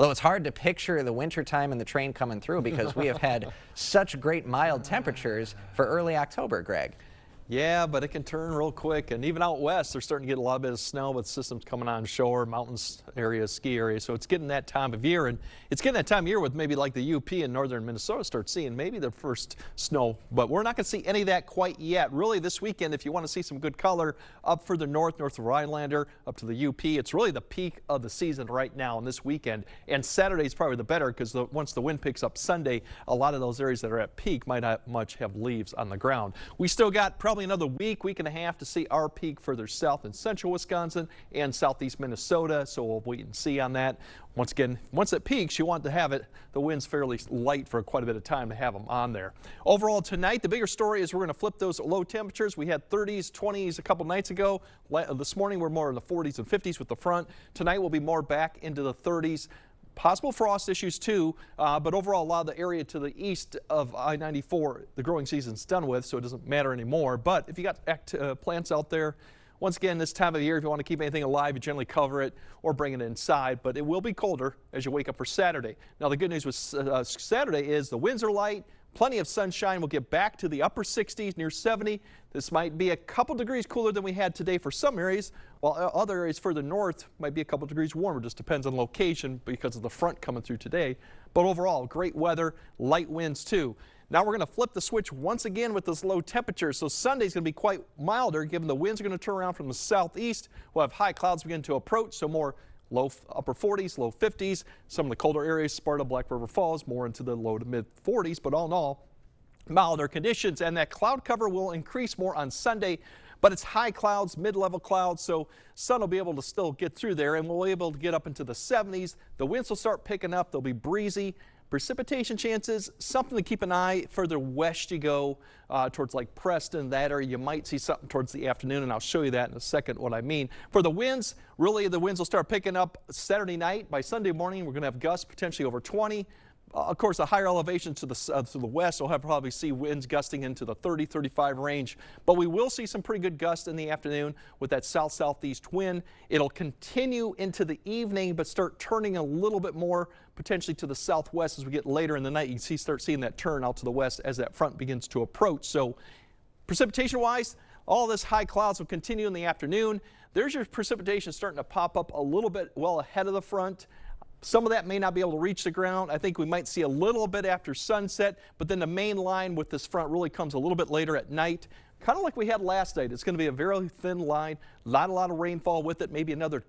Although it's hard to picture the wintertime and the train coming through because we have had such great mild temperatures for early October, Greg. Yeah, but it can turn real quick. And even out west, they're starting to get a lot of snow with systems coming on shore, mountains areas, ski areas. So it's getting that time of year. And it's getting that time of year with maybe like the UP in northern Minnesota start seeing maybe the first snow. But we're not going to see any of that quite yet. Really, this weekend, if you want to see some good color up further north of Rhinelander, up to the UP, it's really the peak of the season right now on this weekend. And Saturday is probably the better because once the wind picks up Sunday, a lot of those areas that are at peak might not much have leaves on the ground. We still got probably another week and a half to see our peak further south in central Wisconsin and southeast Minnesota, so we'll wait and see on that. Once again, once it peaks, you want to have the winds fairly light for quite a bit of time to have them on there. Overall tonight, the bigger story is we're going to flip those low temperatures. We had 30s, 20s a couple nights ago. This morning we're more in the 40s and 50s with the front. Tonight we'll be more back into the 30s. Possible frost issues too, but overall a lot of the area to the east of I-94, the growing season's done with, so it doesn't matter anymore. But if you got plants out there, once again, this time of year, if you want to keep anything alive, you generally cover it or bring it inside. But it will be colder as you wake up for Saturday. Now the good news with Saturday is the winds are light. Plenty of sunshine. We'll get back to the upper 60s, near 70. This might be a couple degrees cooler than we had today for some areas, while other areas further north might be a couple degrees warmer. Just depends on location because of the front coming through today. But overall, great weather, light winds too. Now we're going to flip the switch once again with this low temperature. So Sunday's going to be quite milder given the winds are going to turn around from the southeast. We'll have high clouds begin to approach, so more low upper 40s, low 50s. Some of the colder areas, Sparta, Black River Falls, more into the low to mid 40s. But all in all, milder conditions, and that cloud cover will increase more on Sunday. But it's high clouds, mid-level clouds, so sun will be able to still get through there, and we'll be able to get up into the 70s. The winds will start picking up. They'll be breezy. Precipitation chances, something to keep an eye further west you go towards like Preston, that area. You might see something towards the afternoon, and I'll show you that in a second what I mean. For the winds, really the winds will start picking up Saturday night. By Sunday morning, we're going to have gusts potentially over 20. Of course, the higher elevations to the west, we'll probably see winds gusting into the 30, 35 range. But we will see some pretty good gusts in the afternoon with that south-southeast wind. It'll continue into the evening, but start turning a little bit more potentially to the southwest as we get later in the night. You can start seeing that turn out to the west as that front begins to approach. So precipitation-wise, all this high clouds will continue in the afternoon. There's your precipitation starting to pop up a little bit well ahead of the front. Some of that may not be able to reach the ground. I think we might see a little bit after sunset, but then the main line with this front really comes a little bit later at night. Kind of like we had last night. It's going to be a very thin line, not a lot of rainfall with it, maybe another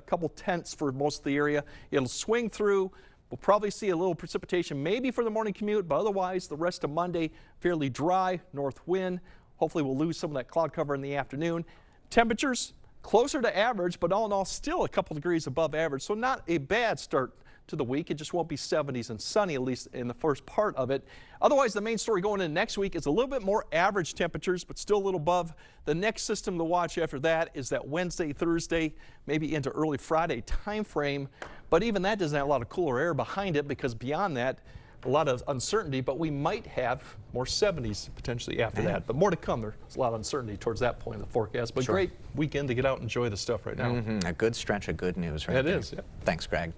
couple tenths for most of the area. It'll swing through. We'll probably see a little precipitation maybe for the morning commute, but otherwise the rest of Monday fairly dry, north wind. Hopefully we'll lose some of that cloud cover in the afternoon. Temperatures closer to average, but all in all still a couple degrees above average, so not a bad start to the week. It just won't be 70s and sunny, at least in the first part of it. Otherwise, the main story going into next week is a little bit more average temperatures, but still a little above. The next system to watch after that is that Wednesday, Thursday, maybe into early Friday time frame. But even that doesn't have a lot of cooler air behind it because beyond that, a lot of uncertainty, but we might have more 70s potentially after that. But more to come. There's a lot of uncertainty towards that point in the forecast. But great weekend to get out and enjoy the stuff right now. A good stretch of good news right there. It is, yeah. Thanks, Greg.